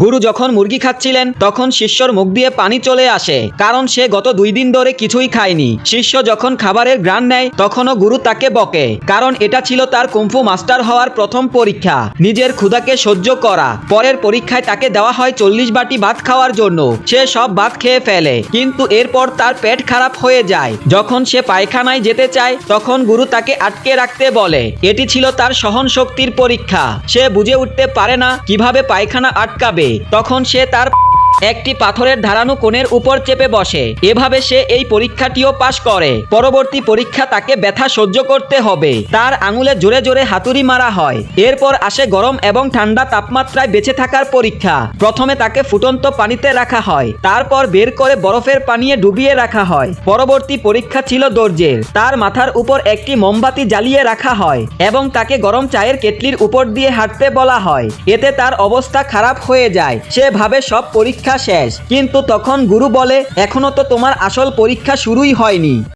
গুরু যখন মুরগি খাচ্ছিলেন তখন শিষ্যর মুখ দিয়ে পানি চলে আসে, কারণ সে গত 2 দিন ধরে কিছুই খায়নি। শিষ্য যখন খাবারের ঘ্রাণ নেয় তখনও গুরু তাকে বকে, কারণ এটা ছিল তার কুম্ফু মাস্টার হওয়ার প্রথম পরীক্ষা, নিজের ক্ষুধাকে সহ্য করা। পরের পরীক্ষায় তাকে দেওয়া হয় 40 বাটি ভাত খাওয়ার জন্য। সে সব ভাত খেয়ে ফেলে, কিন্তু এরপর তার পেট খারাপ হয়ে যায়। যখন সে পায়খানায় যেতে চায় তখন গুরু তাকে আটকে রাখতে বলে। এটি ছিল তার সহন শক্তির পরীক্ষা। সে বুঝে উঠতে পারে না কিভাবে পায়খানা আটকাবে। তখন সে তার একটি পাথরের ধারানো কোণের উপর চেপে বসে। এভাবে সে এই পরীক্ষাটিও পাশ করে। পরবর্তী পরীক্ষা তাকে ব্যথা সহ্য করতে হবে। তার আঙুলে জোরে জোরে হাতুড়ি মারা হয়। এরপর আসে গরম এবং ঠান্ডা তাপমাত্রায় বেঁচে থাকার পরীক্ষা। প্রথমে তাকে ফুটন্ত পানিতে রাখা হয়, তারপর বের করে বরফের পানিয়ে ডুবিয়ে রাখা হয়। পরবর্তী পরীক্ষা ছিল ধৈর্যের। তার মাথার উপর একটি মোমবাতি জ্বালিয়ে রাখা হয় এবং তাকে গরম চায়ের কেটলির উপর দিয়ে হাঁটতে বলা হয়। এতে তার অবস্থা খারাপ হয়ে যায়। সে ভাবে সব পরীক্ষা শেষ, কিন্তু তখন গুরু বলে, এখনো তো তোমার আসল পরীক্ষা শুরুই হয়নি।